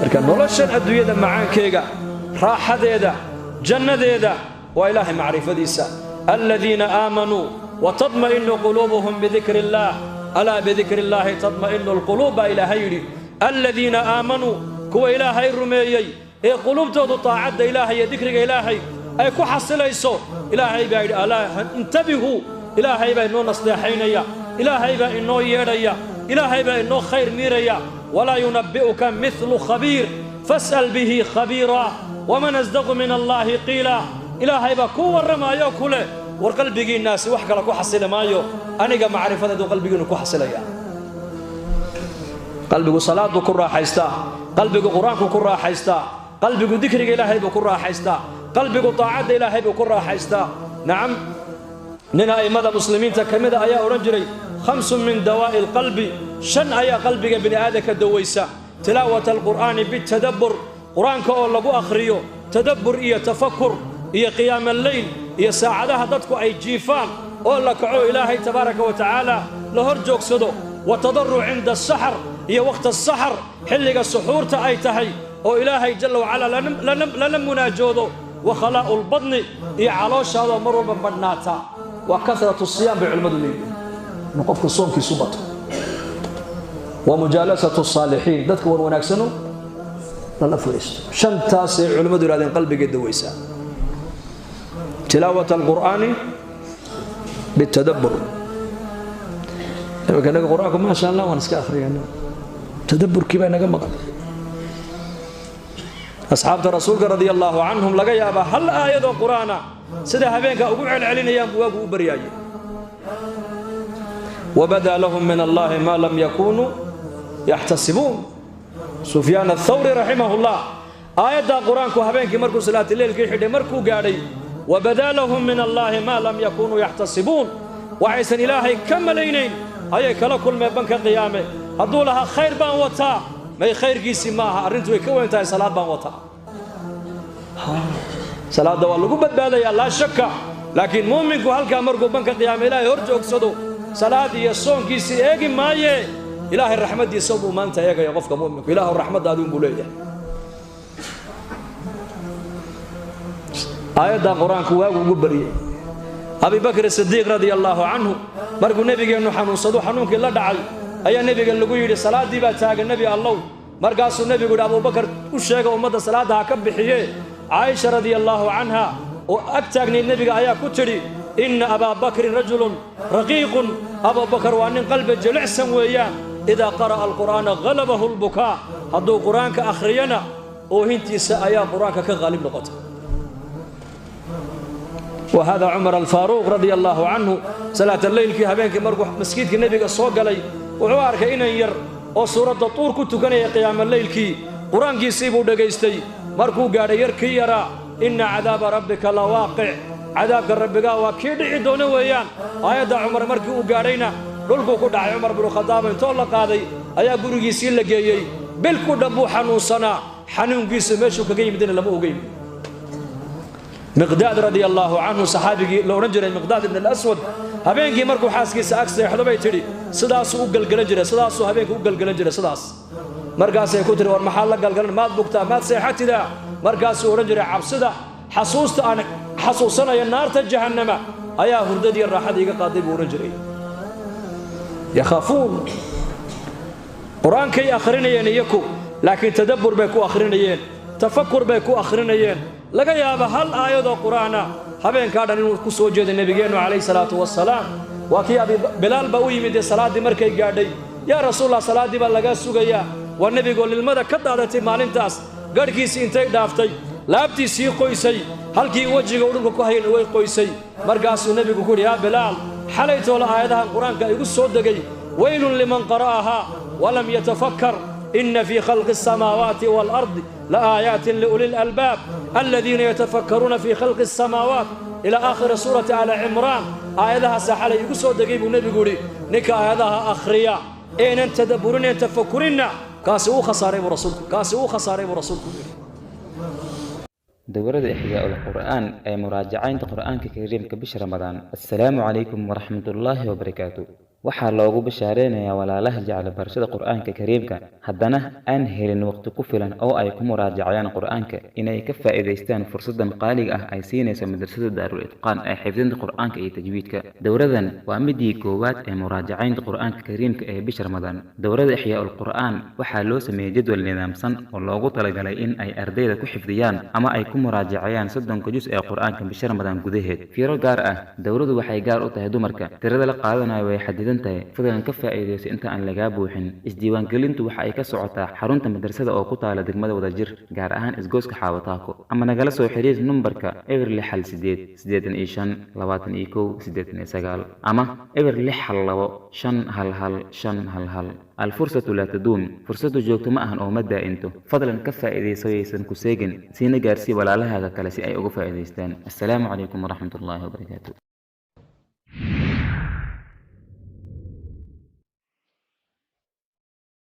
marka noloshan adduunyada macaankeyga raaxadeeda jannadeeda waa ilaahay macrifadiisa alladina aamanuu watadma'innu quluubuhum bidikri illaah alaa bidikri illaahi tadma'innu alquluub baa ilaahay yidhi alladina aamanuu kuwa ilaahay rumeeyey ee quluubtoodu taacadda ilaahay iyo dikriga ilaahay ay ku xasilayso ilaahay baa yidhi alaa intabihuu ilaahay baa inoo nasteexaynaya ilaahay baa inoo yeedhaya ilaahay baa inoo khayr miiraya walaa yunabbi'uka mithlu khabiir fas'al bihi khabiira waman asdaqu min allaahi qiila ilaahay baa ku warramaayo kule war qalbigiinnaasi wax kale ku xasili maayo aniga macrifadeedu qalbigiinnu ku xasilaya qalbigu salaadu ku raaxaystaa qalbigu qur-aanku ku raaxaystaa qalbigu dikriga ilaahay buu ku raaxaystaa qalbigu taacadda ilaahay buu ku raaxaystaa nacam nin a'immada muslimiinta ka mida ayaa odhan jiray khamsun min dawaa'i alqalbi shan ayaa qalbiga bini aadamka dawaysa tilaawata alqur'aani bitadabbur qur-aanka oo lagu akhriyo tadabbur iyo tafakur iyo qiyaam alleyl iyo saacadaha dadku ay jiifaan oo la kaco ilaahay tabaaraka wa tacaala la hor joogsado wa tadarruc cinda asaxar iyo waqta asaxar xilliga suxuurta ay tahay oo ilaahay jalla wacala lana munaajoodo wa khalaa'u lbadni iyo calooshaadoo mar walba badhnaata waa kasratu siyaam bay culimmadu leeyihin inuu qofku soonkiisu bato wa mujaalasatu saalixiin dadka war wanaagsanu lala fadhiisto shantaasay culimmadu yidhahdeen qalbigay dawaysaa tilaawata alqur'aani bitadabbur imika naga qur-aanku maasha allah waan iska akhriyana tadabburkii baa naga maqan asxaabta rasuulka radia allaahu canhum laga yaabaa hal aayadoo qur'aana sida habeenka ugu celcelinayaan buu waagu u baryaayey wabadaa lahum min allaahi maa lam yakuunuu yaxtasibuun sufyaan athawri raximahullah aayaddaa qur-aanku habeenkii markuu salaatileylkii xidhay markuu gaadhay wabadaa lahum min allaahi maa lam yakuunuu yaxtasibuun waxaysan ilaahay ka malaynayn ayay kala kulmeen banka qiyaame hadduu lahaa khayr baan wataa may khayrkiisii ma aha arrintu way ka weyn tahay salaad baan wataa salaadda waa lagu badbaadayaa laa shakka laakiin muuminku halkaa markuu banka qiyaame ilaahay hor joogsado salaad iyo soonkiisii eegi maaye ilaahay raxmaddiisa buu maanta eegaya qofka mu'minku ilaahu raxmaddaadi unbuu leeyahay aayaddaa qur-aanku waagu ugu bariyey abi bakr sidiiq radia allaahu canhu markuu nebigeennu xanuunsado xanuunkii la dhacay ayaa nebiga lagu yidhi salaaddii baa taagan nebi allow markaasuu nebigu yidhi abubakar u sheega ummadda salaadda ha ka bixiye caaisha radia allaahu canha oo ag taagnayd nebiga ayaa ku tidhi inna abaa bakrin rajulun raqiiqun abubakar waa nin qalbi jilicsan weeyaan idaa qara'a alqur'aana halabahu lbukaa hadduu qur-aanka akhriyana oohintiisa ayaa qur-aanka ka qaalib noqota وهذا عمر الفاروق رضي الله عنه صلاة الليل في هبينك مركو مسجد النبي صلى الله وعوارك إن ير أو سورة الطور كنت كان قيام الليل كي قرآن كي سيبو دقيستي مركو قال يركي يرى إن عذاب ربك لواقع عذاب ربك وكيد عدون ويان آية عمر مركو قالينا رلقو كد عمر بن الخطاب انتولى قاضي آية قرقي سيل لقيي بالكو دبو حنوصنا حنون قيس ميشو كقيم دين لمو قيم مقداد رضي الله عنه صحابي لو رجل مقداد بن الأسود هبينكي مركو حاسكي سأكسي حدبي تري سداسو أقل قلنجرة سداسو هبينكو أقل قلنجرة سداس مركاسي كتري ورمحالة قل قلن مات بكتا مات سيحتي دا مركاسي ورجل عبسدا حصوصت أنا حصوصنا ينار تجهنم أيا هرددي الراحة ديقا قادب ورجلي يخافون قرآن كي آخرين يكو لكن تدبر بيكو آخرين تفكر بيكو آخرين laga yaaba hal aayadoo quraana habeenka dhan inuu ku soo jeeday nabigeenu kaleey salaatu wassalaam waa kii abi bilaal ba u yimid salaadii markay gaadhay yaa rasuulullah salaadii ba laga sugayaa waa nabigu lilmada ka daadatay maalintaas garkiisi intay dhaaftay laabtiisii qoysay halkii wajiga uu dhulka ku hayay way qoysay markaasuu nabigu ku yaa bilaal xalaytoo la aayadaha quraanka igu soo dagay waylun liman qara'aha wa lam yatafakkar إن في خلق السماوات والأرض لآيات لأولي الألباب الذين يتفكرون في خلق السماوات إلى آخر سورة على عمران آياتها سحالة يقصوا دقيب النبي يقولي نكا آياتها أخريا إن أنت تدبرون أن تفكرين كاسئو خساري ورسولكم كاسئو خساري ورسولكم دورة إحياء القرآن أي مراجعين القرآن الكريم كبش رمضان. السلام عليكم ورحمة الله وبركاته. waxaa loogu bashaareynaya walaalaha jecel barashada qur'aanka kariimka haddana aan helin waqti ku filan oo ay ku muraajacayaan qur'aanka inay ka faa'iidaystaan fursadan qaaliga ah ay siinayso madrasada Daarul Itqaan ee xifdinta qur'aanka iyo tajwiidka. dowradan waa midii koowaad ee muraajacaynta qur'aanka kariimka ee bisha Ramadaan. dowrada Ixyaa'ul Qur'aan waxaa loo sameeyay jadwal nidaamsan oo loogu talagalay in ay ardayda ku xifdiyaan ama ay ku muraajacayaan 30 juz ee qur'aanka bisha Ramadaan gudaheed. fiiro gaar ah dowradu waxay gaar u tahay dumarka. tirada la qaadanayo way xadidan tahay, fadlan ka faa'iidayso inta aan laga buuxin. isdiiwaangelintu waxa ay ka socotaa xarunta madrasada oo ku taala degmada Wadajir, gaar ahaan isgooska Xaawataako, ama nagala soo xiriir numbarka eber 68 85 21 89 ama eber 62 511 511. الفرصة لا تدوم. فرصة joogto ma ahan oo ma daa'into. fadlan ka faa'iidayso yaysan ku seegin, siina gaarsii walaalaha kale si ay uga faa'iidaystaan. assalaamu calaykum waraxmatullaahi wabarakaatuh.